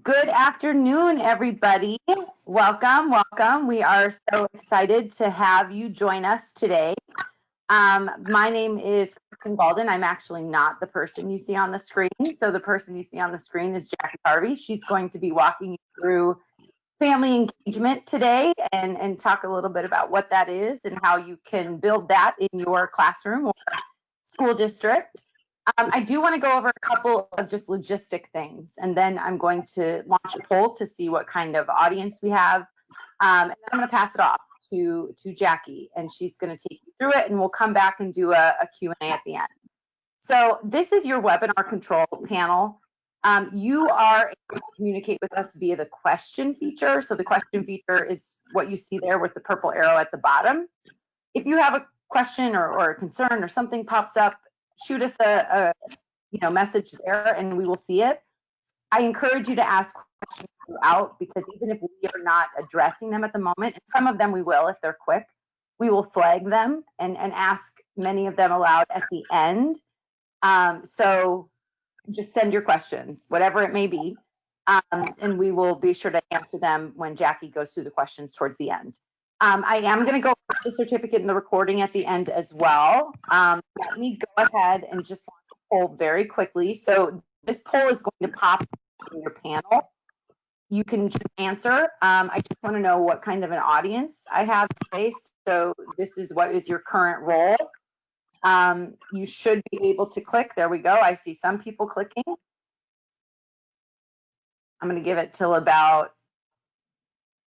Good afternoon, everybody. Welcome, welcome. We are so excited to have you join us today. My name is Kristen Baldwin. I'm actually not the person you see on the screen. So the person you see on the screen is Jackie Harvey. She's going to be walking you through family engagement today and talk a little bit about what that is and how you can build that in your classroom or school district. I do want to go over a couple of just logistic things, and then I'm going to launch a poll to see what kind of audience we have. And then I'm going to pass it off to Jackie, and she's going to take you through it, and we'll come back and do a Q&A at the end. So this is your webinar control panel. You are able to communicate with us via the question feature. So the question feature is what you see there with the purple arrow at the bottom. If you have a question or a concern or something pops up, shoot us a message there and we will see it. I encourage you to ask questions throughout, because even if we are not addressing them at the moment, and some of them we will if they're quick, we will flag them and ask many of them aloud at the end. So just send your questions, whatever it may be, and we will be sure to answer them when Jackie goes through the questions towards the end. I am going to go over the certificate and the recording at the end as well. Let me go ahead and just launch a poll very quickly. So this poll is going to pop in your panel. You can just answer. I just want to know what kind of an audience I have today. So this is what is your current role. You should be able to click. There we go. I see some people clicking. I'm going to give it till about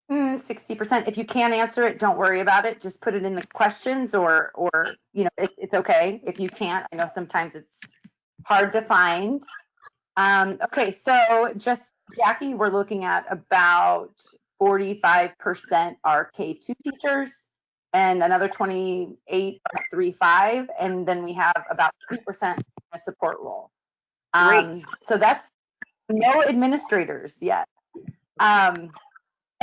60%. If you can't answer it, don't worry about it. Just put it in the questions or it's okay if you can't. I know sometimes it's hard to find. Okay, so just Jackie, we're looking at about 45% are K2 teachers and another 28 are 3-5, and then we have about 3% in a support role. So that's no administrators yet.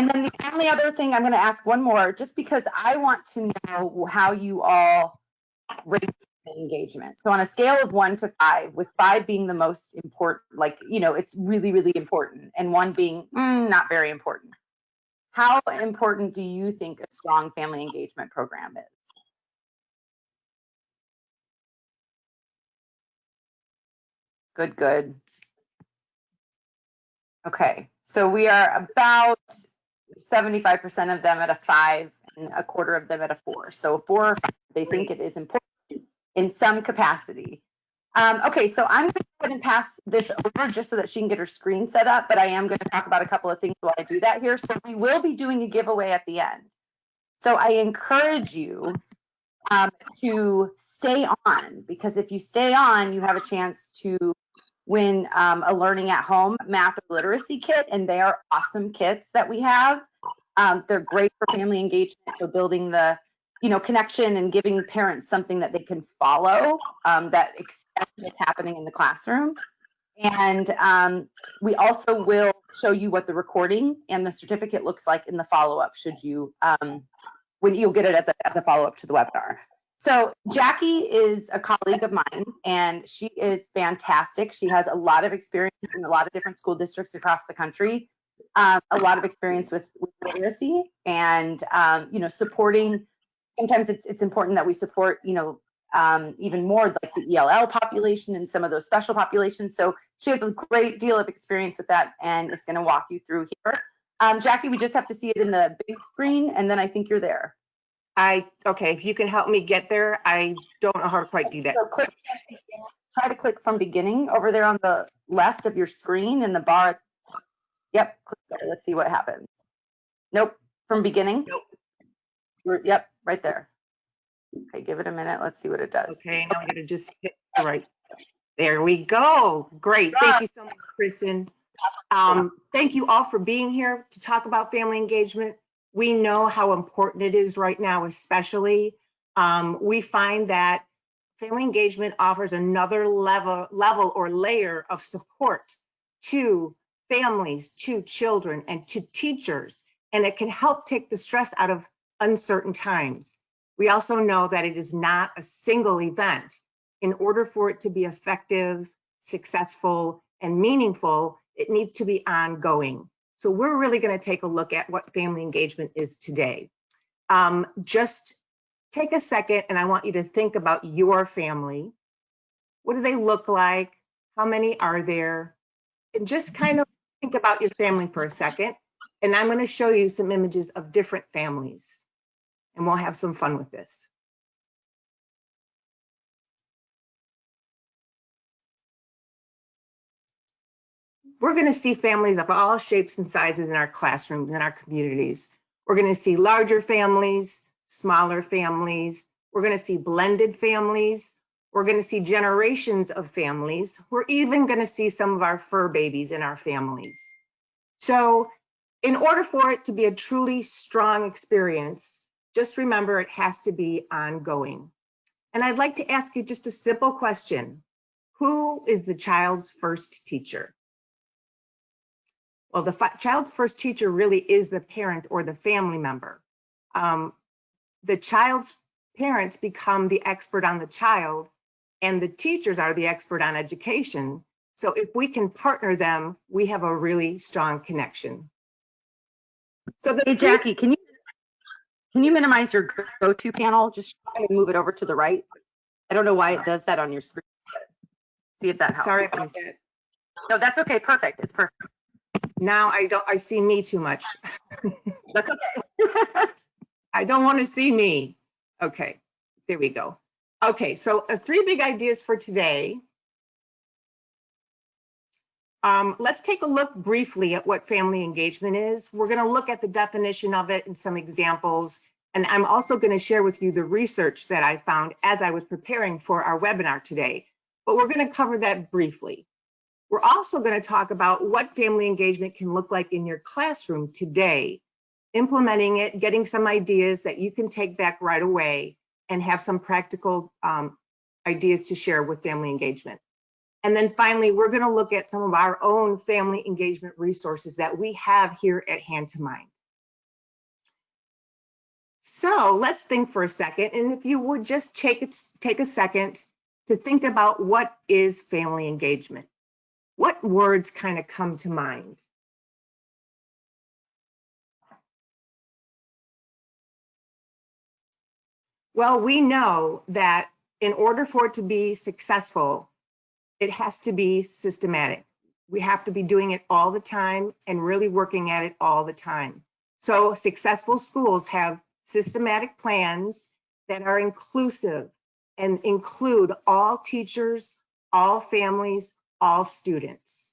And then the only other thing, I'm going to ask one more, just because I want to know how you all rate engagement. So on a scale of 1 to 5, with 5 being the most important, it's really, really important, and 1 being not very important. How important do you think a strong family engagement program is? Good, good. Okay, so we are about 75% of them at a 5 and a quarter of them at a 4. So 4 or 5, they think it is important in some capacity. Okay, so I'm going to go ahead and pass this over just so that she can get her screen set up, but I am going to talk about a couple of things while I do that here. So we will be doing a giveaway at the end. So I encourage you to stay on, because if you stay on, you have a chance to win a Learning at Home math or literacy kit, and they are awesome kits that we have. They're great for family engagement, for building the connection and giving parents something that they can follow that accepts what's happening in the classroom. And we also will show you what the recording and the certificate looks like in the follow-up, should you when you'll get it as a follow-up to the webinar. So Jackie is a colleague of mine, and she is fantastic. She has a lot of experience in a lot of different school districts across the country, a lot of experience with literacy and supporting. Sometimes it's important that we support even more like the ELL population and some of those special populations. So she has a great deal of experience with that and is going to walk you through here. Jackie, we just have to see it in the big screen, and then I think you're there. Okay, if you can help me get there. I don't know how to quite do that. So try to click from beginning over there on the left of your screen in the bar. Yep, click there. Let's see what happens. Nope, from beginning. Nope. Yep, right there. Okay, give it a minute. Let's see what it does. Okay, now I'm going to just hit right. There we go. Great. Thank you so much, Kristen. Thank you all for being here to talk about family engagement. We know how important it is right now, especially. We find that family engagement offers another level or layer of support to families, to children, and to teachers, and it can help take the stress out of uncertain times. We also know that it is not a single event. In order for it to be effective, successful, and meaningful, It needs to be ongoing. So we're really going to take a look at what family engagement is today. Just take a second and I want you to think about your family. What do they look like? How many are there? And just kind of think about your family for a second. And I'm going to show you some images of different families. And we'll have some fun with this. We're going to see families of all shapes and sizes in our classrooms, in our communities. We're going to see larger families, smaller families. We're going to see blended families. We're going to see generations of families. We're even going to see some of our fur babies in our families. So in order for it to be a truly strong experience, just remember it has to be ongoing. And I'd like to ask you just a simple question. Who is the child's first teacher? Well, the child's first teacher really is the parent or the family member. The child's parents become the expert on the child, and the teachers are the expert on education. So if we can partner them, we have a really strong connection. So Hey, Jackie, can you minimize your go-to panel? Just try to move it over to the right. I don't know why it does that on your screen. See if that helps. Sorry about that. No, that's okay. Perfect. It's perfect. Now I see me too much. That's okay. I don't want to see me. Okay, there we go. Okay, so 3 big ideas for today. Let's take a look briefly at what family engagement is. We're going to look at the definition of it and some examples. And I'm also going to share with you the research that I found as I was preparing for our webinar today. But we're going to cover that briefly. We're also going to talk about what family engagement can look like in your classroom today, implementing it, getting some ideas that you can take back right away and have some practical ideas to share with family engagement. And then finally, we're going to look at some of our own family engagement resources that we have here at Hand2mind. So let's think for a second, and if you would just take a second to think about what is family engagement. What words kind of come to mind? Well, we know that in order for it to be successful, it has to be systematic. We have to be doing it all the time and really working at it all the time. So successful schools have systematic plans that are inclusive and include all teachers, all families, all students.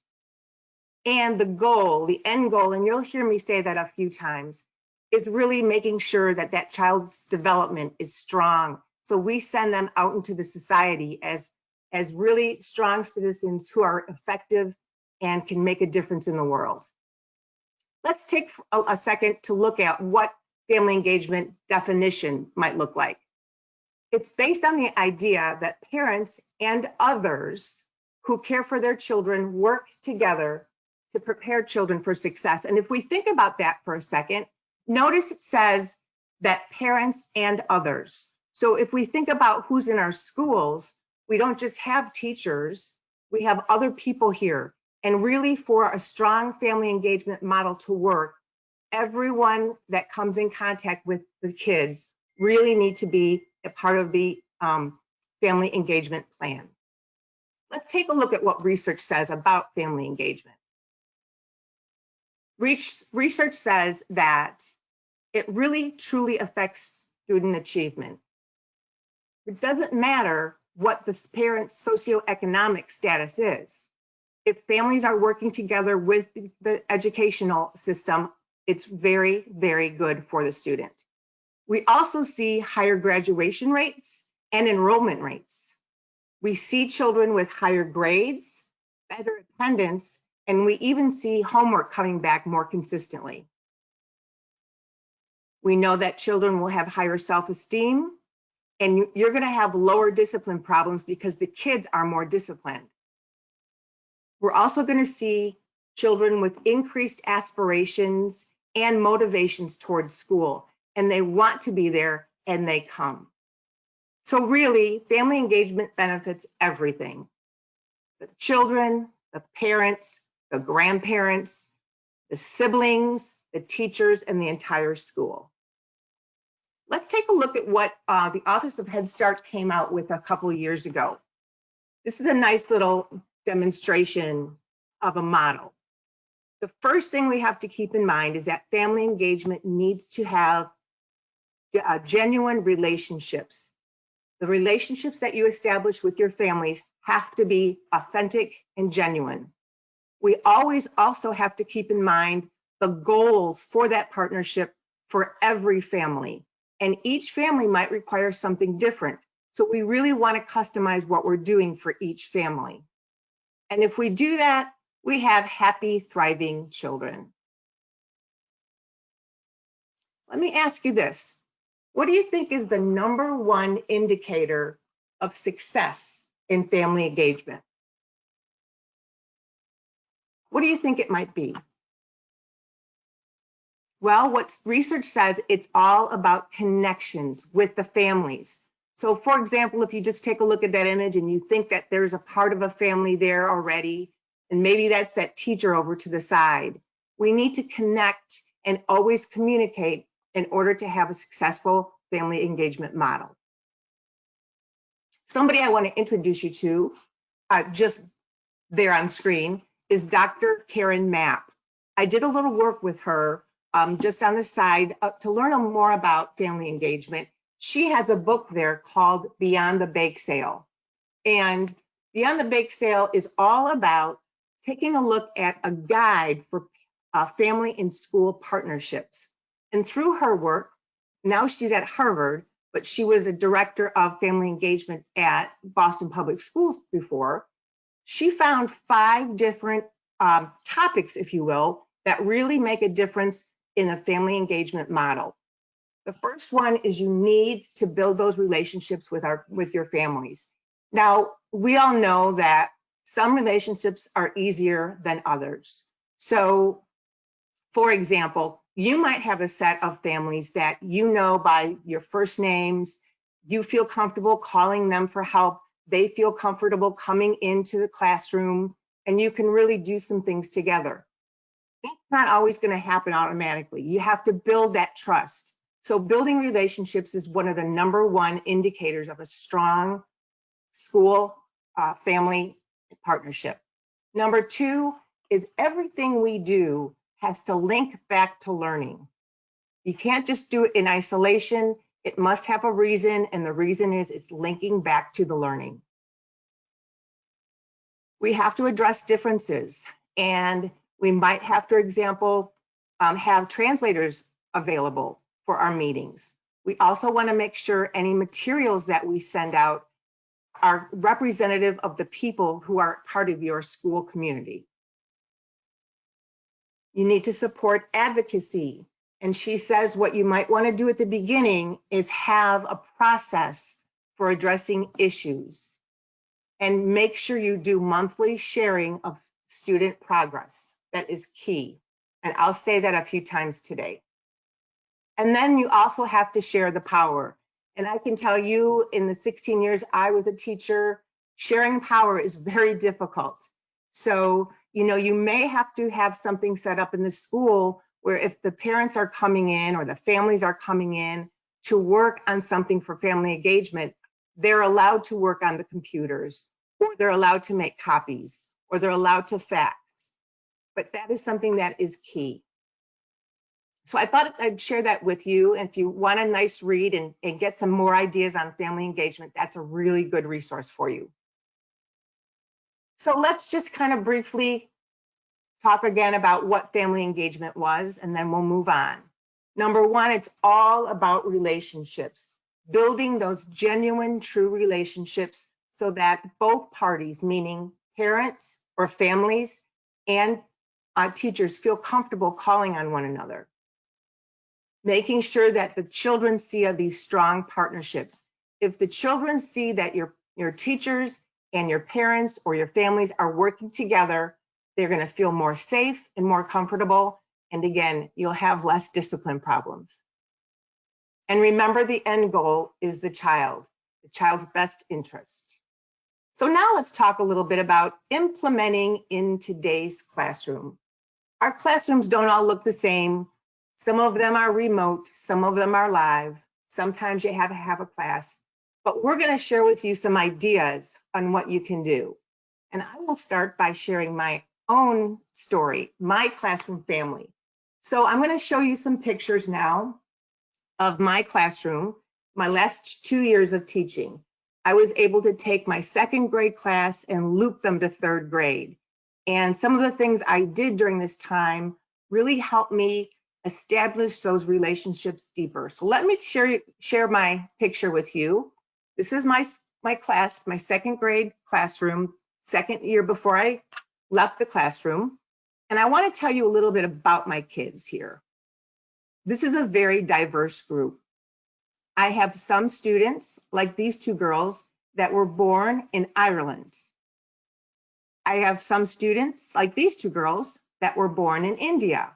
And the goal, the end goal, and you'll hear me say that a few times, is really making sure that that child's development is strong. So we send them out into the society as really strong citizens who are effective and can make a difference in the world. Let's take a second to look at what family engagement definition might look like. It's based on the idea that parents and others who care for their children work together to prepare children for success. And if we think about that for a second, notice it says that parents and others. So if we think about who's in our schools, we don't just have teachers, we have other people here. And really, for a strong family engagement model to work, everyone that comes in contact with the kids really need to be a part of the family engagement plan. Let's take a look at what research says about family engagement. Research says that it really truly affects student achievement. It doesn't matter what the parent's socioeconomic status is. If families are working together with the educational system, it's very, very good for the student. We also see higher graduation rates and enrollment rates. We see children with higher grades, better attendance, and we even see homework coming back more consistently. We know that children will have higher self-esteem, and you're going to have lower discipline problems because the kids are more disciplined. We're also going to see children with increased aspirations and motivations towards school, and they want to be there and they come. So really, family engagement benefits everything. The children, the parents, the grandparents, the siblings, the teachers, and the entire school. Let's take a look at what the Office of Head Start came out with a couple of years ago. This is a nice little demonstration of a model. The first thing we have to keep in mind is that family engagement needs to have genuine relationships. The relationships that you establish with your families have to be authentic and genuine. We always also have to keep in mind the goals for that partnership for every family. And each family might require something different. So we really want to customize what we're doing for each family. And if we do that, we have happy, thriving children. Let me ask you this. What do you think is the #1 indicator of success in family engagement? What do you think it might be? Well, what research says, it's all about connections with the families. So for example, if you just take a look at that image and you think that there's a part of a family there already, and maybe that's that teacher over to the side, we need to connect and always communicate in order to have a successful family engagement model. Somebody I want to introduce you to, just there on screen, is Dr. Karen Mapp. I did a little work with her just on the side to learn more about family engagement. She has a book there called Beyond the Bake Sale. And Beyond the Bake Sale is all about taking a look at a guide for family and school partnerships. And through her work, now she's at Harvard, but she was a director of family engagement at Boston Public Schools before. She found 5 different topics, if you will, that really make a difference in a family engagement model. The first one is you need to build those relationships with your families. Now, we all know that some relationships are easier than others. So, for example, you might have a set of families that you know by your first names, you feel comfortable calling them for help, they feel comfortable coming into the classroom, and you can really do some things together. It's not always going to happen automatically. You have to build that trust. So building relationships is one of the #1 indicators of a strong school family partnership. #2 is everything we do has to link back to learning. You can't just do it in isolation. It must have a reason, and the reason is it's linking back to the learning. We have to address differences, and we might have, for example, have translators available for our meetings. We also want to make sure any materials that we send out are representative of the people who are part of your school community. You need to support advocacy. And she says what you might want to do at the beginning is have a process for addressing issues, and make sure you do monthly sharing of student progress. That is key. And I'll say that a few times today. And then you also have to share the power. And I can tell you, in the 16 years I was a teacher, sharing power is very difficult. So, you may have to have something set up in the school where if the parents are coming in or the families are coming in to work on something for family engagement, they're allowed to work on the computers, or they're allowed to make copies, or they're allowed to fax. But that is something that is key. So I thought I'd share that with you. And if you want a nice read and get some more ideas on family engagement, that's a really good resource for you. So let's just kind of briefly talk again about what family engagement was, and then we'll move on. #1, it's all about relationships, building those genuine, true relationships so that both parties, meaning parents or families and teachers, feel comfortable calling on one another. Making sure that the children see these strong partnerships. If the children see that your teachers and your parents or your families are working together, they're going to feel more safe and more comfortable. And again, you'll have less discipline problems. And remember, the end goal is the child's best interest. So now let's talk a little bit about implementing in today's classroom. Our classrooms don't all look the same. Some of them are remote, some of them are live. Sometimes you have to have a class, but we're going to share with you some ideas on what you can do. And I will start by sharing my own story, my classroom family. So I'm going to show you some pictures now of my classroom, my last 2 years of teaching. I was able to take my second grade class and loop them to third grade. And some of the things I did during this time really helped me establish those relationships deeper. So let me share my picture with you. This is my class, my second grade classroom, second year before I left the classroom. And I want to tell you a little bit about my kids here. This is a very diverse group. I have some students, like these two girls, that were born in Ireland. I have some students, like these two girls, that were born in India.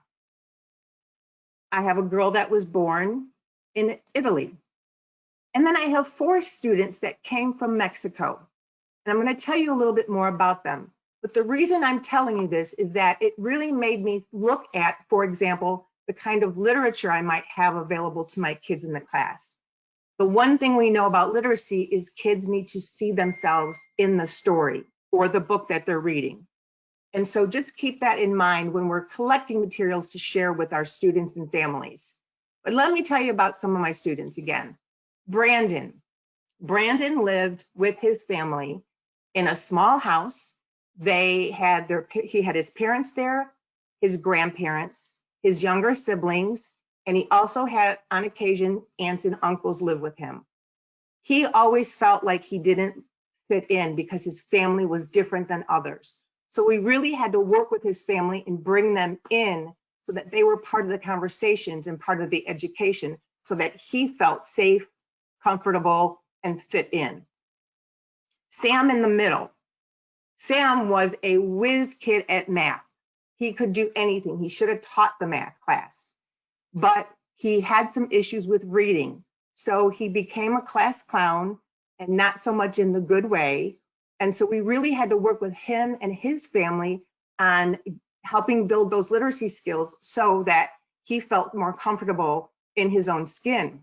I have a girl that was born in Italy. And then I have 4 students that came from Mexico. And I'm going to tell you a little bit more about them. But the reason I'm telling you this is that it really made me look at, for example, the kind of literature I might have available to my kids in the class. The one thing we know about literacy is kids need to see themselves in the story or the book that they're reading. And so just keep that in mind when we're collecting materials to share with our students and families. But let me tell you about some of my students again. Brandon lived with his family in a small house. He had his parents there, his grandparents, his younger siblings, and he also had, on occasion, aunts and uncles live with him. He always felt like he didn't fit in because his family was different than others. So we really had to work with his family and bring them in so that they were part of the conversations and part of the education so that he felt safe, comfortable, and fit in. Sam in the middle. Sam was a whiz kid at math. He could do anything. He should have taught the math class, but he had some issues with reading. So he became a class clown, and not so much in the good way. And so we really had to work with him and his family on helping build those literacy skills so that he felt more comfortable in his own skin.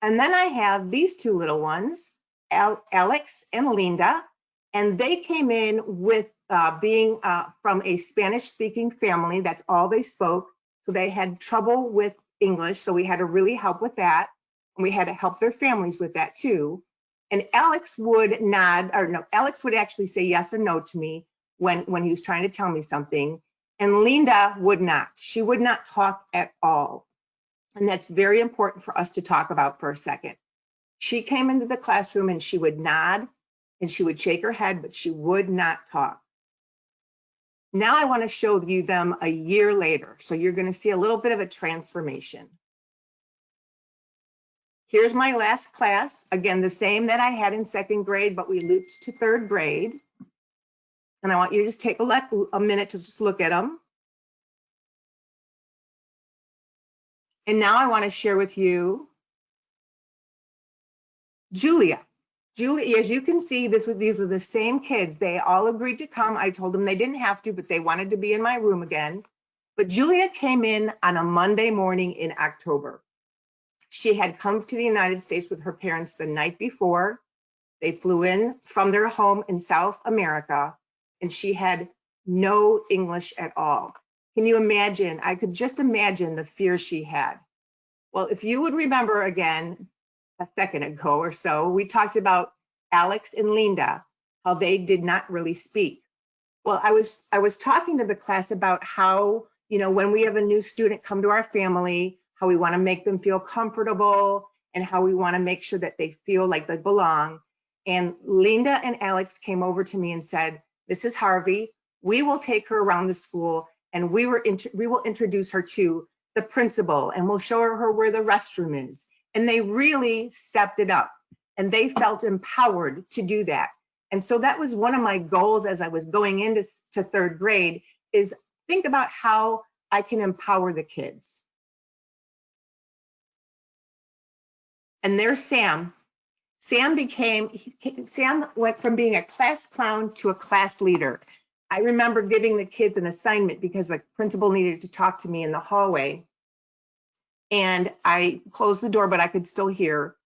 And then I have these two little ones, Alex and Linda, and they came in with being from a Spanish-speaking family. That's all they spoke. So they had trouble with English, so we had to really help with that. And we had to help their families with that too. And Alex would Alex would actually say yes or no to me when he was trying to tell me something. And Linda would not. She would not talk at all. And that's very important for us to talk about for a second. She came into the classroom and she would nod and she would shake her head, but she would not talk. Now I want to show you them a year later. So you're going to see a little bit of a transformation. Here's my last class. Again, the same that I had in second grade, but we looped to third grade. And I want you to just take a minute to just look at them. And now I want to share with you Julia. Julia, as you can see, these were the same kids. They all agreed to come. I told them they didn't have to, but they wanted to be in my room again. But Julia came in on a Monday morning in October. She had come to the United States with her parents the night before. They flew in from their home in South America, and she had no English at all. Can you imagine? I could just imagine the fear she had. Well, if you would remember again, a second ago or so, we talked about Alex and Linda, how they did not really speak. Well, I was talking to the class about how, when we have a new student come to our family, how we want to make them feel comfortable and how we want to make sure that they feel like they belong. And Linda and Alex came over to me and said, "Mrs. Harvey, we will take her around the school and we will introduce her to the principal and we'll show her where the restroom is." And they really stepped it up and they felt empowered to do that. And so that was one of my goals as I was going into third grade, is think about how I can empower the kids. And there's Sam. Sam went from being a class clown to a class leader. I remember giving the kids an assignment because the principal needed to talk to me in the hallway. And I closed the door, but I could still hear.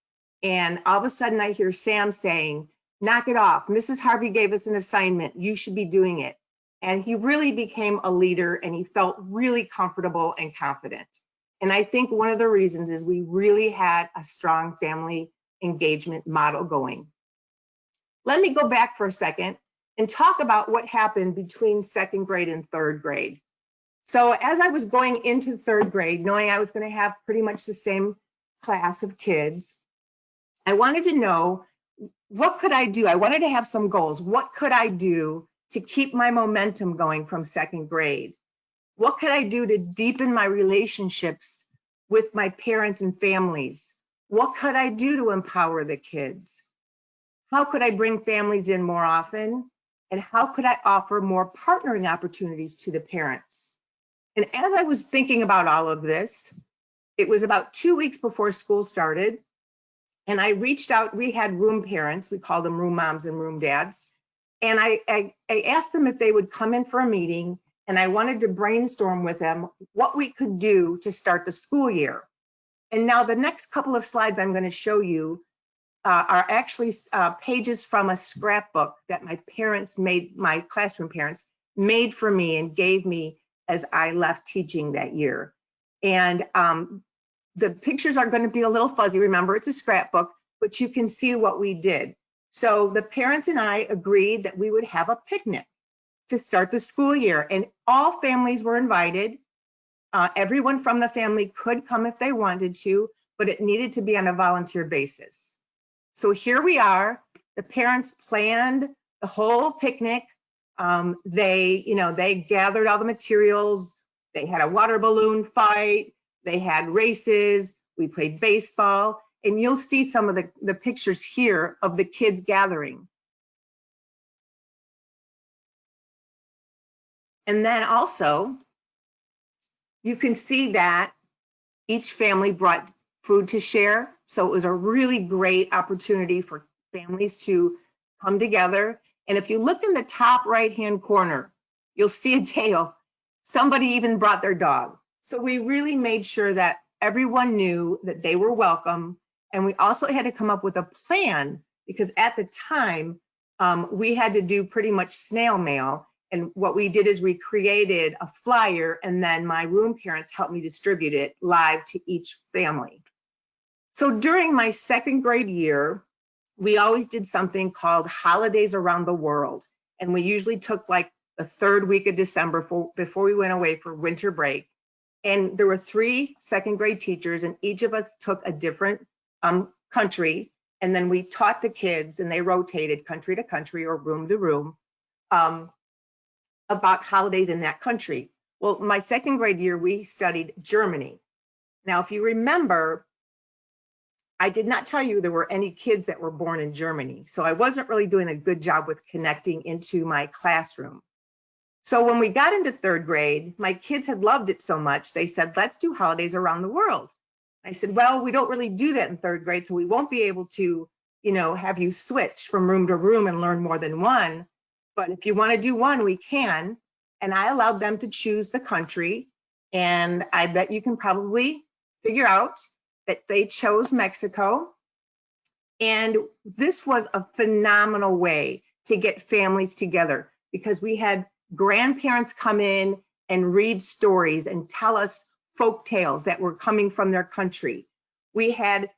And all of a sudden I hear Sam saying, "Knock it off. Mrs. Harvey gave us an assignment. You should be doing it." And he really became a leader, and he felt really comfortable and confident. And I think one of the reasons is we really had a strong family engagement model going. Let me go back for a second and talk about what happened between second grade and third grade. So as I was going into third grade, knowing I was going to have pretty much the same class of kids, I wanted to know, what could I do? I wanted to have some goals. What could I do to keep my momentum going from second grade? What could I do to deepen my relationships with my parents and families? What could I do to empower the kids? How could I bring families in more often? And how could I offer more partnering opportunities to the parents? And as I was thinking about all of this, it was about 2 weeks before school started. And I reached out, we had room parents, we called them room moms and room dads. And I asked them if they would come in for a meeting, and I wanted to brainstorm with them what we could do to start the school year. And now the next couple of slides I'm going to show you are actually pages from a scrapbook that my parents made, my classroom parents made for me and gave me as I left teaching that year. And the pictures are going to be a little fuzzy. Remember, it's a scrapbook, but you can see what we did. So the parents and I agreed that we would have a picnic to start the school year, and all families were invited. Everyone from the family could come if they wanted to, but it needed to be on a volunteer basis. So here we are. The parents planned the whole picnic. They gathered all the materials. They had a water balloon fight. They had races. We played baseball. And you'll see some of the pictures here of the kids gathering. And then also, you can see that each family brought food to share. So it was a really great opportunity for families to come together. And if you look in the top right-hand corner, you'll see a tail. Somebody even brought their dog. So we really made sure that everyone knew that they were welcome. And we also had to come up with a plan, because at the time, we had to do pretty much snail mail. And what we did is we created a flyer, and then my room parents helped me distribute it live to each family. So during my second grade year, we always did something called Holidays Around the World. And we usually took like the third week of December before we went away for winter break. And there were 3 second grade teachers, and each of us took a different country. And then we taught the kids, and they rotated country to country or room to room about holidays in that country. Well, my second grade year, we studied Germany. Now, if you remember, I did not tell you there were any kids that were born in Germany. So I wasn't really doing a good job with connecting into my classroom. So when we got into third grade, my kids had loved it so much, they said, let's do holidays around the world. I said, well, we don't really do that in third grade, so we won't be able to, have you switch from room to room and learn more than one. But if you want to do one, we can. And I allowed them to choose the country. And I bet you can probably figure out that they chose Mexico. And this was a phenomenal way to get families together, because we had grandparents come in and read stories and tell us folk tales that were coming from their country. We had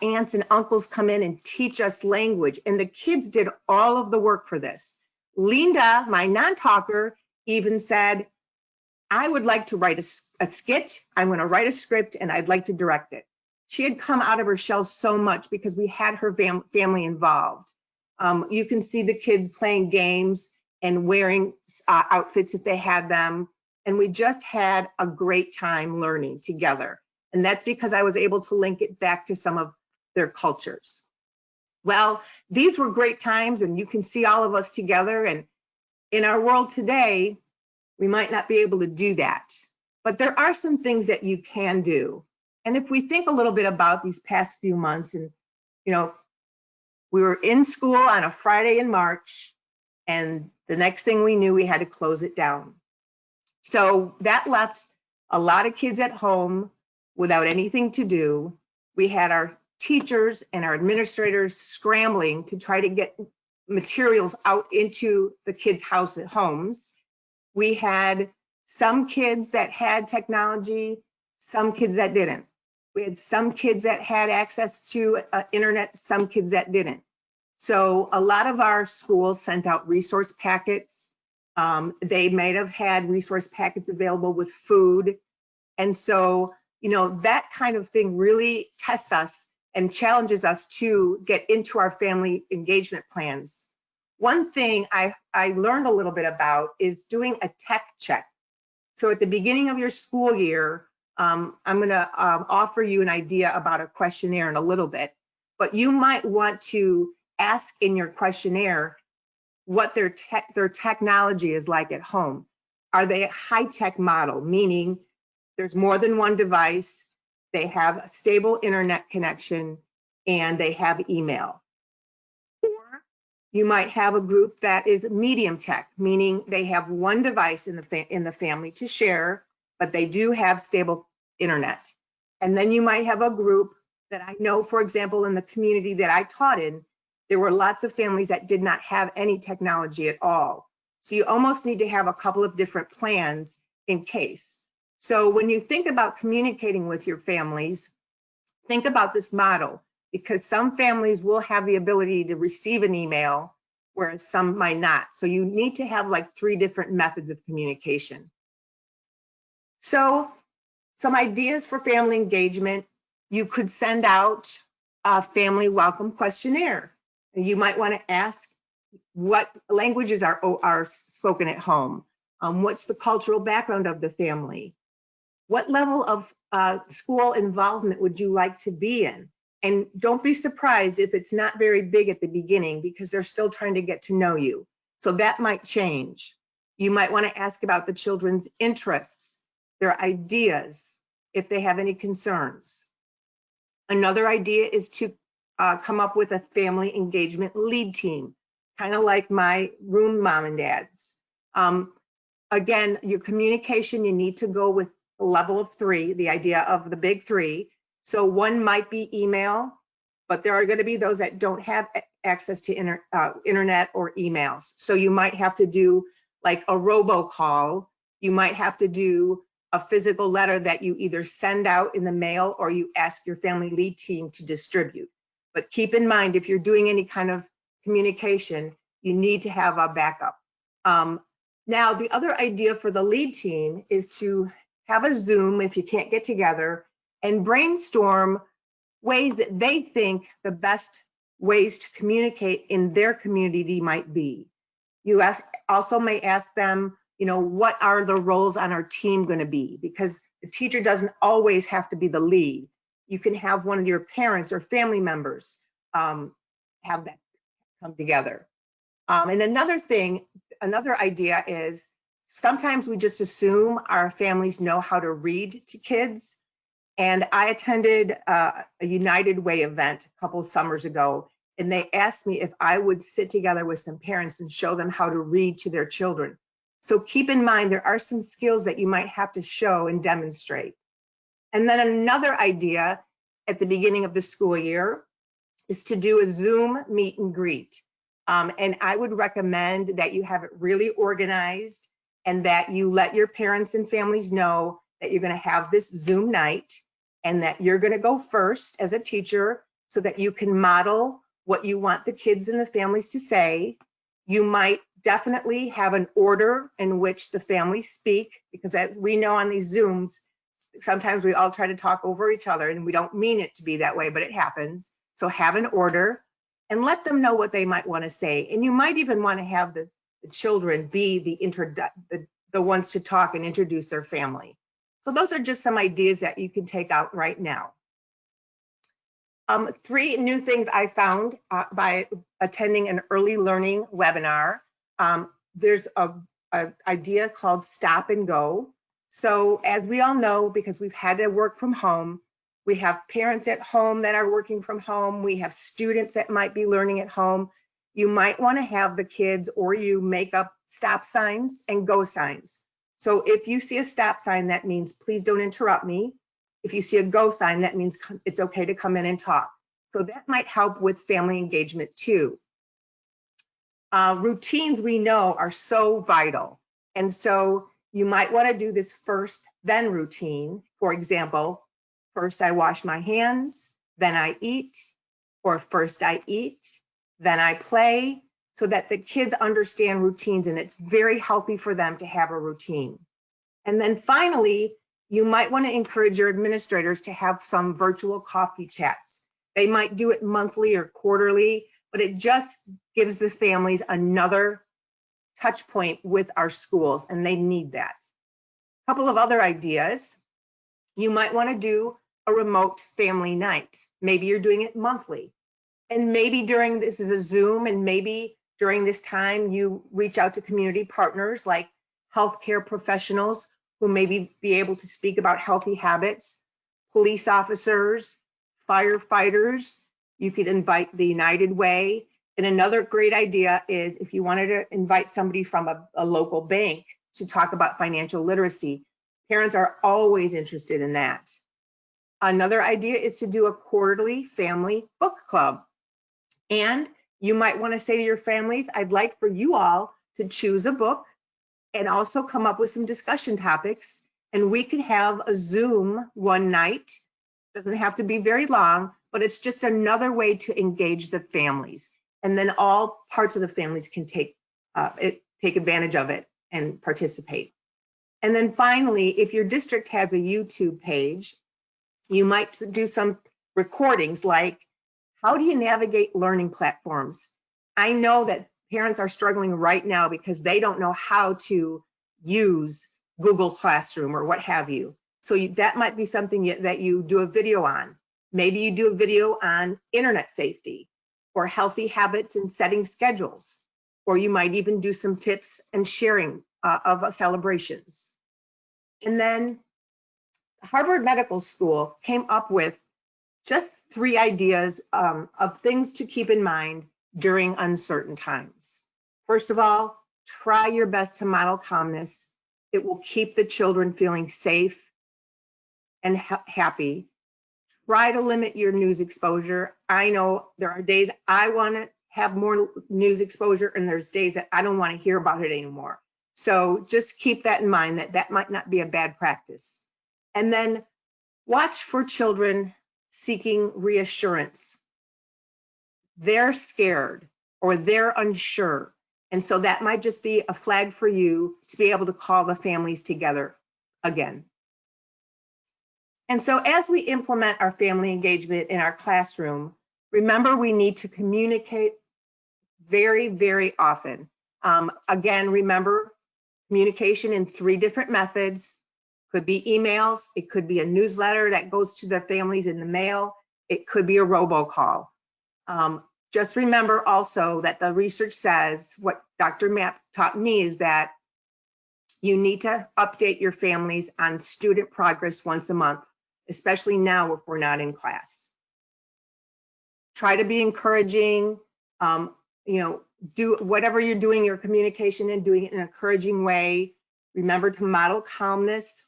aunts and uncles come in and teach us language, and the kids did all of the work for this. Linda, my non-talker, even said, I would like to write a skit. I'm going to write a script, and I'd like to direct it. She had come out of her shell so much because we had her family involved. You can see the kids playing games and wearing outfits if they had them. And we just had a great time learning together. And that's because I was able to link it back to some of their cultures. Well, these were great times, and you can see all of us together. And in our world today, we might not be able to do that. But there are some things that you can do. And if we think a little bit about these past few months, and We were in school on a Friday in March, and the next thing we knew, we had to close it down. So that left a lot of kids at home without anything to do. We had our teachers and our administrators scrambling to try to get materials out into the kids' homes. We had some kids that had technology, some kids that didn't. We had some kids that had access to internet, some kids that didn't. So a lot of our schools sent out resource packets. They might have had resource packets available with food. And so, you know, that kind of thing really tests us and challenges us to get into our family engagement plans. One thing I learned a little bit about is doing a tech check. So at the beginning of your school year, I'm going to offer you an idea about a questionnaire in a little bit, but you might want to ask in your questionnaire what their technology is like at home. Are they a high-tech model, meaning there's more than one device, they have a stable internet connection, and they have email? Or you might have a group that is medium tech, meaning they have one device in the family to share, but they do have stable internet. And then you might have a group that I know, for example, in the community that I taught in, there were lots of families that did not have any technology at all. So you almost need to have a couple of different plans in case. So when you think about communicating with your families, think about this model, because some families will have the ability to receive an email, whereas some might not. So you need to have like 3 different methods of communication. So some ideas for family engagement: you could send out a family welcome questionnaire. You might want to ask what languages are spoken at home. What's the cultural background of the family? What level of school involvement would you like to be in? And don't be surprised if it's not very big at the beginning, because they're still trying to get to know you. So that might change. You might want to ask about the children's interests, their ideas, if they have any concerns. Another idea is to come up with a family engagement lead team, kind of like my room mom and dads. Again, your communication, you need to go with a level of 3, the idea of the big 3. So one might be email, but there are going to be those that don't have access to internet or emails. So you might have to do like a robocall. You might have to do a physical letter that you either send out in the mail or you ask your family lead team to distribute. But keep in mind, if you're doing any kind of communication, you need to have a backup. Now, the other idea for the lead team is to have a Zoom if you can't get together and brainstorm ways that they think the best ways to communicate in their community might be. You also may ask them, you know, what are the roles on our team going to be? Because the teacher doesn't always have to be the lead. You can have one of your parents or family members have that come together. And another idea is sometimes we just assume our families know how to read to kids. And I attended a United Way event a couple of summers ago, and they asked me if I would sit together with some parents and show them how to read to their children. So keep in mind, there are some skills that you might have to show and demonstrate. And then another idea at the beginning of the school year is to do a Zoom meet and greet. And I would recommend that you have it really organized and that you let your parents and families know that you're going to have this Zoom night and that you're going to go first as a teacher so that you can model what you want the kids and the families to say. You might definitely have an order in which the families speak, because as we know on these Zooms, sometimes we all try to talk over each other and we don't mean it to be that way, but it happens. So have an order and let them know what they might want to say. And you might even want to have the children be the ones to talk and introduce their family. So those are just some ideas that you can take out right now. 3 new things I found by attending an early learning webinar. There's an idea called stop and go. So as we all know, because we've had to work from home, We have parents at home that are working from home. We have students that might be learning at home. You might want to have the kids or you make up stop signs and go signs. So if you see a stop sign, that means please don't interrupt me. If you see a go sign, that means it's okay to come in and talk. So that might help with family engagement too. Routines we know are so vital. And so you might want to do this first, then routine. For example, first I wash my hands, then I eat, or first I eat, then I play, so that the kids understand routines, and it's very healthy for them to have a routine. And then finally, you might want to encourage your administrators to have some virtual coffee chats. They might do it monthly or quarterly, but it just gives the families another touch point with our schools, and they need that. A couple of other ideas. You might want to do a remote family night. Maybe you're doing it monthly. And maybe during this is a Zoom, and maybe during this time you reach out to community partners like healthcare professionals who maybe be able to speak about healthy habits, police officers, firefighters. You could invite the United Way. And another great idea is if you wanted to invite somebody from a local bank to talk about financial literacy. Parents are always interested in that. Another idea is to do a quarterly family book club. And you might want to say to your families, I'd like for you all to choose a book and also come up with some discussion topics. And we could have a Zoom one night. Doesn't have to be very long, but it's just another way to engage the families. And then all parts of the families can take advantage of it and participate. And then finally, if your district has a YouTube page, you might do some recordings like, how do you navigate learning platforms? I know that parents are struggling right now because they don't know how to use Google Classroom or what have you. So that might be something that you do a video on. Maybe you do a video on internet safety or healthy habits and setting schedules, or you might even do some tips and sharing of celebrations. And then Harvard Medical School came up with just 3 ideas of things to keep in mind during uncertain times. First of all, try your best to model calmness. It will keep the children feeling safe and happy. Try to limit your news exposure. I know there are days I want to have more news exposure, and there's days that I don't want to hear about it anymore. So just keep that in mind, that might not be a bad practice. And then watch for children seeking reassurance. They're scared or they're unsure. And so that might just be a flag for you to be able to call the families together again. And so as we implement our family engagement in our classroom, remember we need to communicate very, very often. Again, remember communication in 3 different methods. Could be emails, it could be a newsletter that goes to the families in the mail, it could be a robocall. Just remember also that the research says, what Dr. Mapp taught me is that you need to update your families on student progress once a month, especially now if we're not in class. Try to be encouraging, do whatever you're doing, your communication, and doing it in an encouraging way. Remember to model calmness.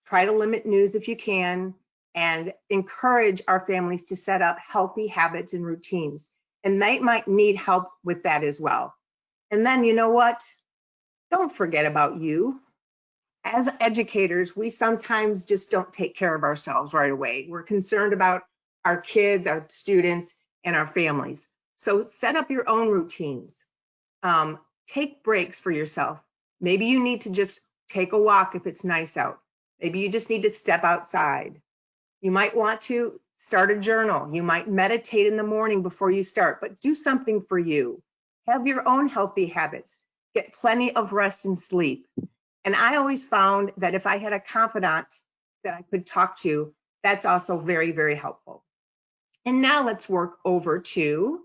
Try to limit news if you can, and encourage our families to set up healthy habits and routines. And they might need help with that as well. And then, you know what? Don't forget about you. As educators, we sometimes just don't take care of ourselves right away. We're concerned about our kids, our students, and our families. So set up your own routines. Take breaks for yourself. Maybe you need to just take a walk if it's nice out. Maybe you just need to step outside. You might want to start a journal. You might meditate in the morning before you start, but do something for you. Have your own healthy habits. Get plenty of rest and sleep. And I always found that if I had a confidant that I could talk to, that's also very, very helpful. And now let's work over to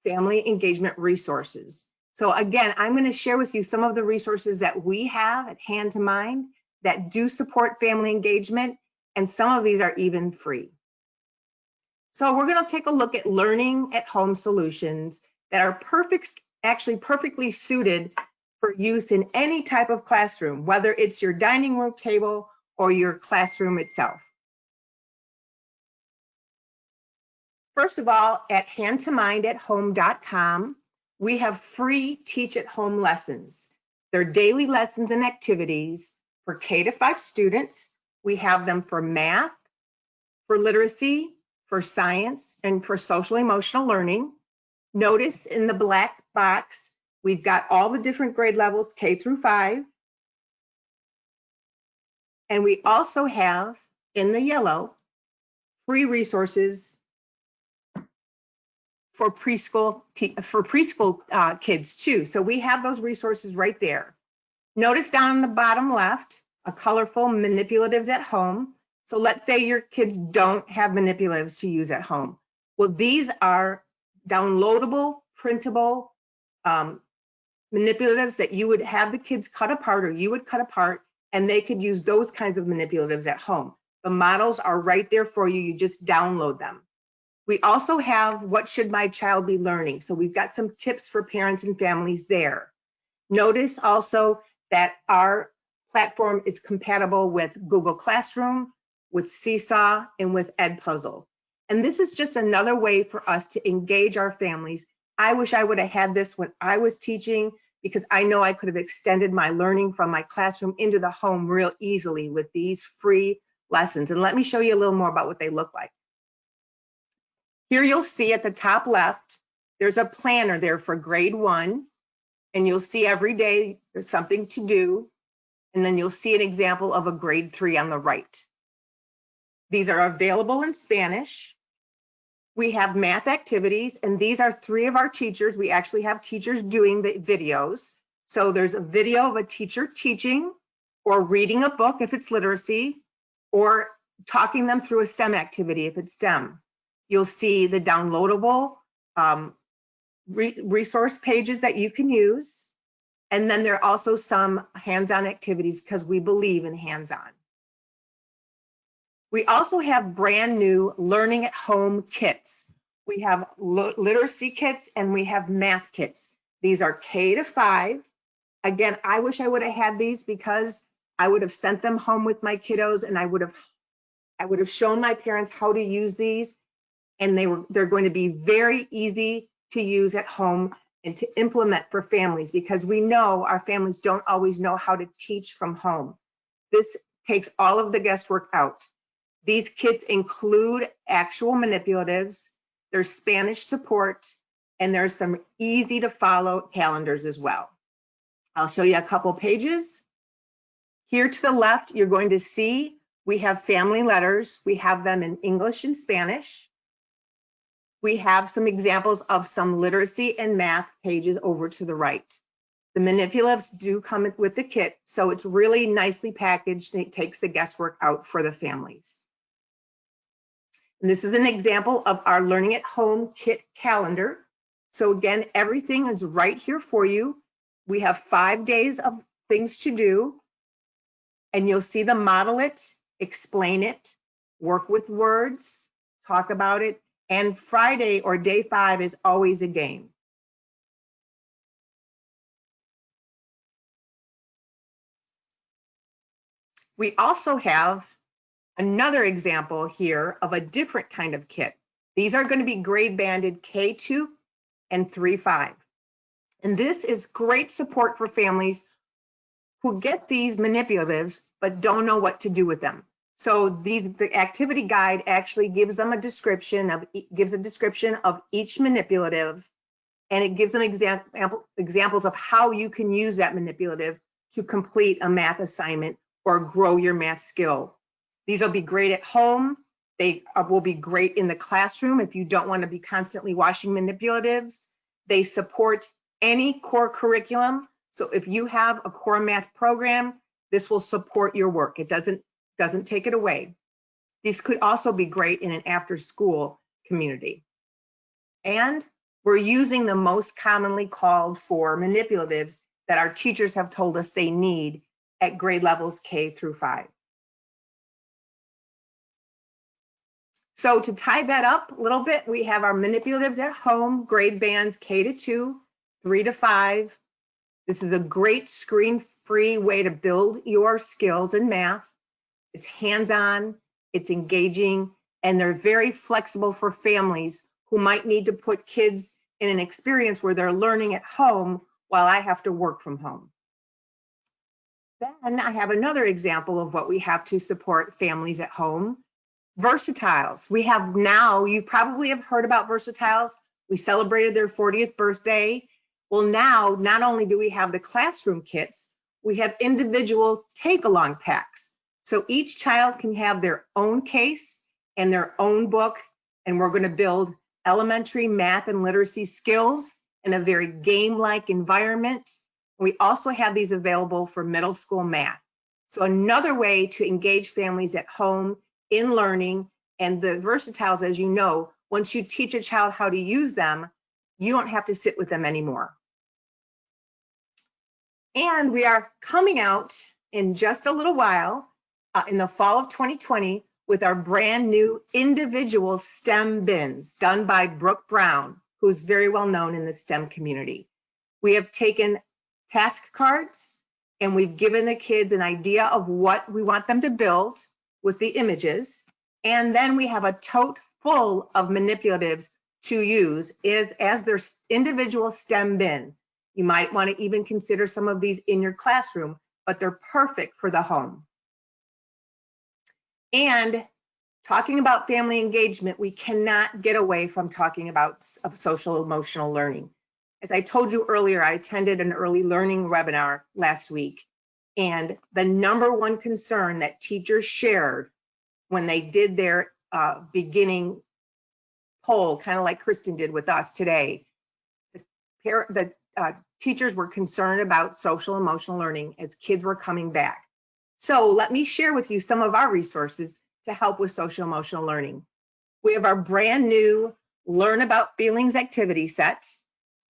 family engagement resources. So again, I'm going to share with you some of the resources that we have at Hand2mind that do support family engagement. and some of these are even free. So we're going to take a look at learning at home solutions that are actually perfectly suited for use in any type of classroom, whether it's your dining room table or your classroom itself. First of all, at hand2mindathome.com, we have free teach at home lessons. They're daily lessons and activities for K-5 students. We have them for math, for literacy, for science, and for social emotional learning. Notice in the black box, we've got all the different grade levels, K-5. And we also have, in the yellow, free resources for preschool kids too. So we have those resources right there. Notice down on the bottom left, a colorful manipulatives at home. So let's say your kids don't have manipulatives to use at home. Well, these are downloadable, printable manipulatives that you would have the kids cut apart, or you would cut apart, and they could use those kinds of manipulatives at home. The models are right there for you. You just download them. We also have What Should My Child Be Learning? So we've got some tips for parents and families there. Notice also that our platform is compatible with Google Classroom, with Seesaw, and with Edpuzzle. And this is just another way for us to engage our families. I wish I would have had this when I was teaching, because I know I could have extended my learning from my classroom into the home real easily with these free lessons. And let me show you a little more about what they look like. Here you'll see at the top left, there's a planner there for grade 1, and you'll see every day there's something to do, and then you'll see an example of a grade 3 on the right. These are available in Spanish. We have math activities, and these are 3 of our teachers. We actually have teachers doing the videos. So there's a video of a teacher teaching or reading a book if it's literacy, or talking them through a STEM activity if it's STEM. You'll see the downloadable resource pages that you can use. And then there are also some hands-on activities because we believe in hands-on. We also have brand new learning at home kits. We have literacy kits and we have math kits. These are K-5. Again, I wish I would have had these because I would have sent them home with my kiddos, and I would have shown my parents how to use these. And they're going to be very easy to use at home and to implement for families, because we know our families don't always know how to teach from home. This takes all of the guesswork out. These kits include actual manipulatives, there's Spanish support, and there's some easy to follow calendars as well. I'll show you a couple pages. Here to the left, you're going to see we have family letters. We have them in English and Spanish. We have some examples of some literacy and math pages over to the right. The manipulatives do come with the kit, so it's really nicely packaged and it takes the guesswork out for the families. And this is an example of our Learning at Home kit calendar. So again, everything is right here for you. We have 5 days of things to do, and you'll see them model it, explain it, work with words, talk about it. And Friday or day 5 is always a game. We also have another example here of a different kind of kit. These are going to be grade banded K2 and 3-5. And this is great support for families who get these manipulatives but don't know what to do with them. So the activity guide actually gives them a description of each manipulative, and it gives them examples of how you can use that manipulative to complete a math assignment or grow your math skill. These will be great at home. They will be great in the classroom if you don't want to be constantly washing manipulatives. They support any core curriculum. So if you have a core math program, this will support your work. It doesn't take it away. These could also be great in an after-school community. And we're using the most commonly called for manipulatives that our teachers have told us they need at grade levels K-5. So to tie that up a little bit, we have our manipulatives at home, grade bands K-2, 3-5. This is a great screen-free way to build your skills in math. It's hands-on, it's engaging, and they're very flexible for families who might need to put kids in an experience where they're learning at home while I have to work from home. Then I have another example of what we have to support families at home. Versatiles. We have now, you probably have heard about Versatiles. We celebrated their 40th birthday. Well, now, not only do we have the classroom kits, we have individual take-along packs. So each child can have their own case and their own book, and we're going to build elementary math and literacy skills in a very game-like environment. We also have these available for middle school math. So another way to engage families at home in learning, and the Versatiles, as you know, once you teach a child how to use them, you don't have to sit with them anymore. And we are coming out in just a little while, in the fall of 2020, with our brand new individual STEM bins done by Brooke Brown, who's very well known in the STEM community. We have taken task cards and we've given the kids an idea of what we want them to build with the images. And then we have a tote full of manipulatives to use as their individual STEM bin. You might want to even consider some of these in your classroom, but they're perfect for the home. And talking about family engagement, we cannot get away from talking about social emotional learning. As I told you earlier, I attended an early learning webinar last week, and the number one concern that teachers shared when they did their beginning poll, kind of like Kristen did with us today, the teachers were concerned about social emotional learning as kids were coming back. So let me share with you some of our resources to help with social emotional learning. We have our brand new Learn About Feelings activity set.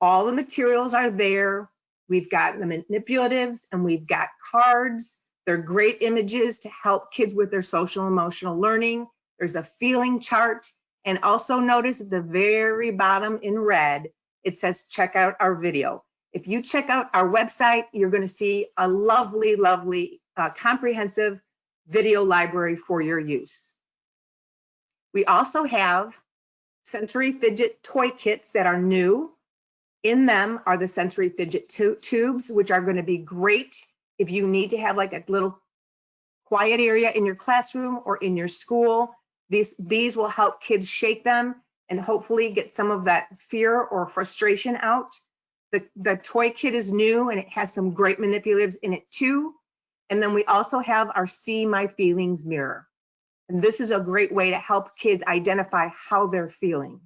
All the materials are there. We've got the manipulatives and we've got cards. They're great images to help kids with their social emotional learning. There's a feeling chart. And also notice at the very bottom in red, it says check out our video. If you check out our website, you're going to see a lovely, lovely, comprehensive video library for your use. We also have sensory fidget toy kits that are new. In them are the sensory fidget tubes, which are going to be great if you need to have like a little quiet area in your classroom or in your school. These will help kids shake them and hopefully get some of that fear or frustration out. The toy kit is new and it has some great manipulatives in it too. And then we also have our See My Feelings mirror. And this is a great way to help kids identify how they're feeling.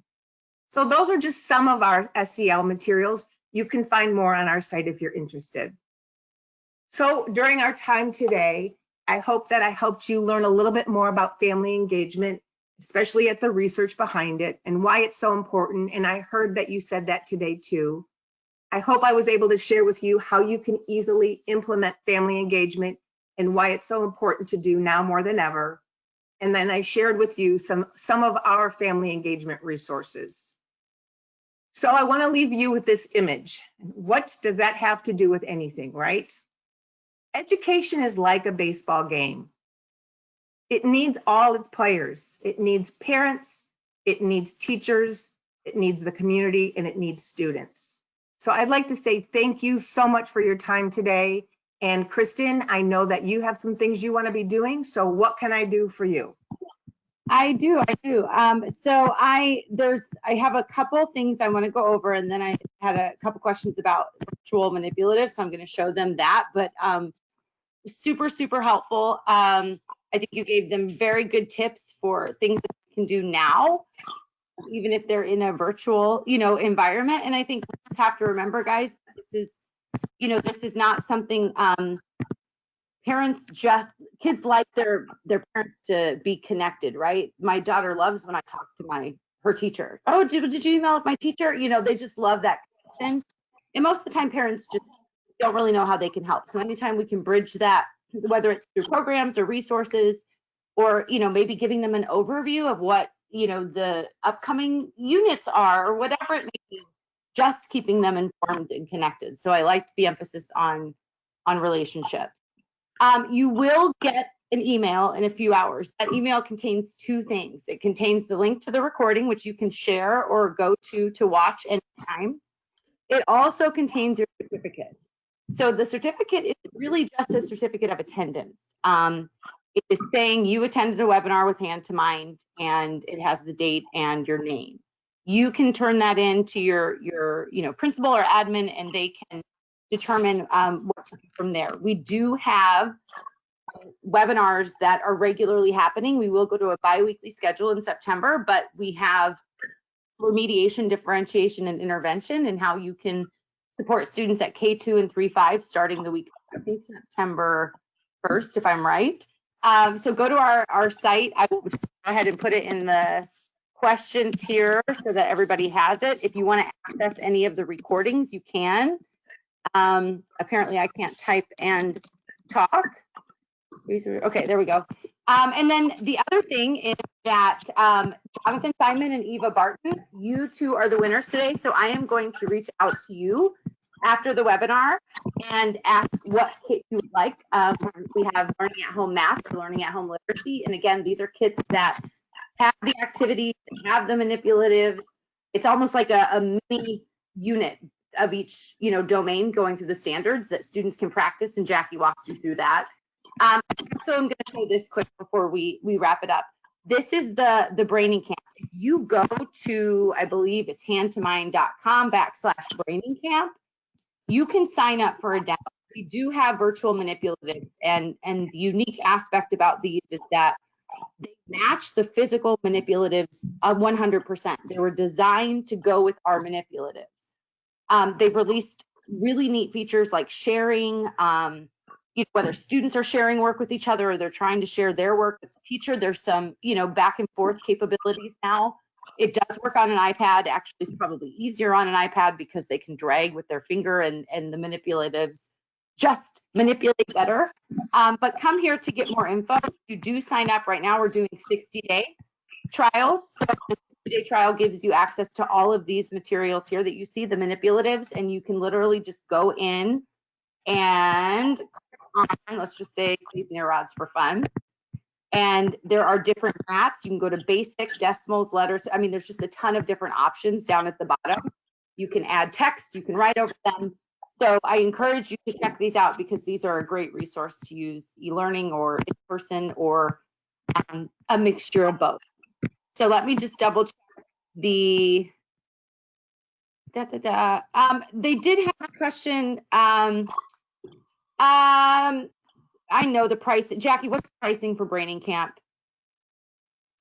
So those are just some of our SEL materials. You can find more on our site if you're interested. So during our time today, I hope that I helped you learn a little bit more about family engagement, especially at the research behind it and why it's so important. And I heard that you said that today too. I hope I was able to share with you how you can easily implement family engagement and why it's so important to do now more than ever. And then I shared with you some of our family engagement resources. So I want to leave you with this image. What does that have to do with anything, right? Education is like a baseball game. It needs all its players. It needs parents, it needs teachers, it needs the community, and it needs students. So I'd like to say thank you so much for your time today. And Kristen, I know that you have some things you want to be doing. So what can I do for you? I do. So I have a couple things I want to go over, and then I had a couple questions about virtual manipulatives, so I'm going to show them that. But super, super helpful. I think you gave them very good tips for things that you can do now, even if they're in a virtual, environment. And I think we just have to remember, guys, this is not something kids like their parents to be connected, right? My daughter loves when I talk to her teacher. Oh, did you email my teacher? They just love that connection. And most of the time parents just don't really know how they can help. So anytime we can bridge that, whether it's through programs or resources, or maybe giving them an overview of what the upcoming units are, or whatever it may be, just keeping them informed and connected. So I liked the emphasis on relationships. You will get an email in a few hours. That email contains two things. It contains the link to the recording, which you can share or go to watch anytime. It also contains your certificate. So the certificate is really just a certificate of attendance. It is saying you attended a webinar with Hand2mind, and it has the date and your name. You can turn that in to your principal or admin, and they can determine what to do from there. We do have webinars that are regularly happening. We will go to a bi-weekly schedule in September, but we have remediation, differentiation, and intervention, and how you can support students at K2 and 3-5 starting the week, I think September 1st, if I'm right. So go to our site. I will go ahead and put it in the questions here so that everybody has it. If you want to access any of the recordings, you can. Apparently I can't type and talk. Okay, there we go. And then the other thing is that Jonathan Simon and Eva Barton, you two are the winners today. So I am going to reach out to you after the webinar and ask what kit you would like. We have learning at home math, learning at home literacy. And again, these are kits that have the activities, have the manipulatives. It's almost like a mini unit of each domain going through the standards that students can practice, and Jackie walks you through that. So I'm going to show this quick before we wrap it up. This is the braining camp. If you go to, I believe it's hand2mind.com/braining camp, you can sign up for a demo. We do have virtual manipulatives, and the unique aspect about these is that they match the physical manipulatives 100%. They were designed to go with our manipulatives. They've released really neat features like sharing, whether students are sharing work with each other or they're trying to share their work with the teacher. There's some, back and forth capabilities now. It does work on an iPad. Actually, it's probably easier on an iPad because they can drag with their finger, and the manipulatives just manipulate better. But come here to get more info. If you do sign up right now, we're doing 60-day trials. So the 60-day trial gives you access to all of these materials here that you see, the manipulatives, and you can literally just go in and let's just say Cuisinart rods for fun. And there are different mats. You can go to basic, decimals, letters. I mean, there's just a ton of different options down at the bottom. You can add text, you can write over them. So I encourage you to check these out because these are a great resource to use e-learning or in person or a mixture of both. So let me just double check the they did have a question. I know the price. Jackie, what's the pricing for Braining Camp?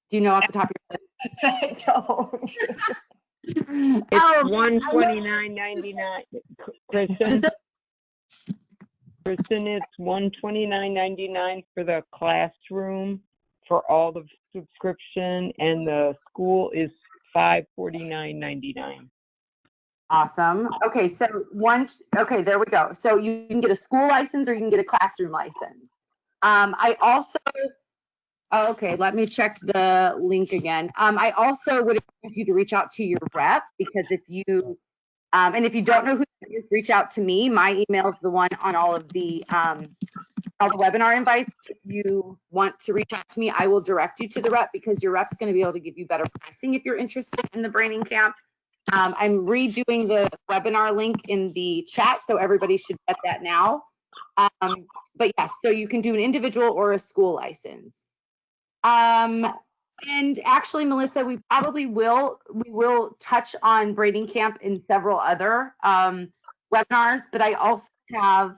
Do you know off the top of your head? I don't. It's $129.99. Kristen, it's $129.99 for the classroom for all the subscription, and the school is $549.99. Awesome. Okay, so there we go. So you can get a school license or you can get a classroom license. I also, okay, let me check the link again. I also would encourage you to reach out to your rep, because if you, and if you don't know who it is, reach out to me. My email is the one on all the webinar invites. If you want to reach out to me, I will direct you to the rep, because your rep's going to be able to give you better pricing if you're interested in the Braining Camp. I'm redoing the webinar link in the chat, so everybody should get that now. But yes, so you can do an individual or a school license. And actually, Melissa, we will touch on Braining Camp in several other webinars, but I also have,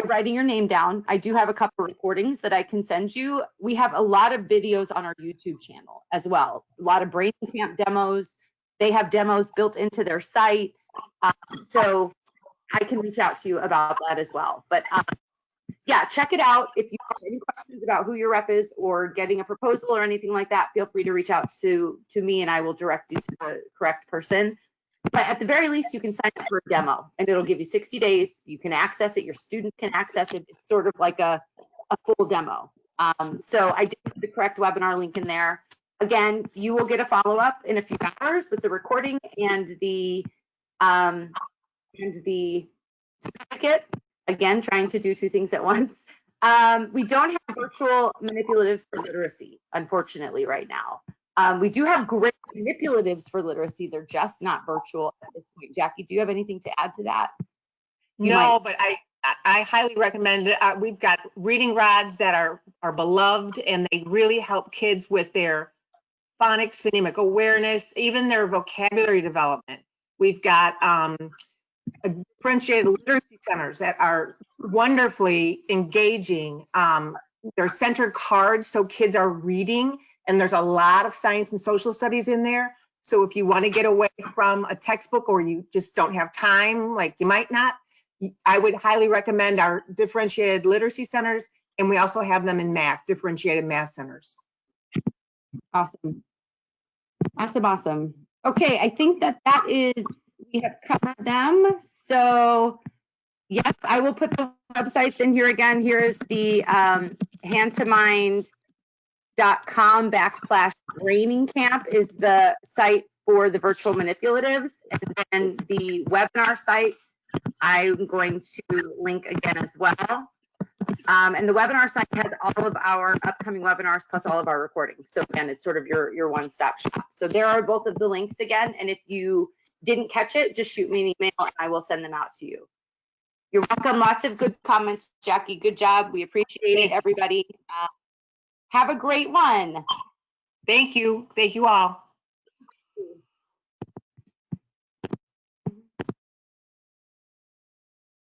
writing your name down, I do have a couple of recordings that I can send you. We have a lot of videos on our YouTube channel as well, a lot of Braining Camp demos. They have demos built into their site. So I can reach out to you about that as well. But yeah, check it out. If you have any questions about who your rep is or getting a proposal or anything like that, feel free to reach out to me and I will direct you to the correct person. But at the very least, you can sign up for a demo and it'll give you 60 days. You can access it. Your students can access it. It's sort of like a full demo. So I did put the correct webinar link in there. again, you will get a follow-up in a few hours with the recording and the certificate. Again, trying to do 2 things at once. We don't have virtual manipulatives for literacy, unfortunately, right now. We do have great manipulatives for literacy. They're just not virtual at this point. Jackie, do you have anything to add to that? But I highly recommend it. We've got reading rods that are beloved, and they really help kids with their phonics, phonemic awareness, even their vocabulary development. We've got differentiated literacy centers that are wonderfully engaging. They're centered cards, so kids are reading, and there's a lot of science and social studies in there. So if you want to get away from a textbook, or you just don't have time, like you might not, I would highly recommend our differentiated literacy centers, and we also have them in math, differentiated math centers. Awesome. Okay, I think that is, we have covered them. So yes, I will put the websites in here again. Here is the hand2mind.com/training camp is the site for the virtual manipulatives. And then the webinar site, I'm going to link again as well. And the webinar site has all of our upcoming webinars plus all of our recordings. So again, it's sort of your one-stop shop. So there are both of the links again. And if you didn't catch it, just shoot me an email and I will send them out to you. You're welcome. Lots of good comments, Jackie. Good job. We appreciate it, everybody. Have a great one. Thank you. Thank you all.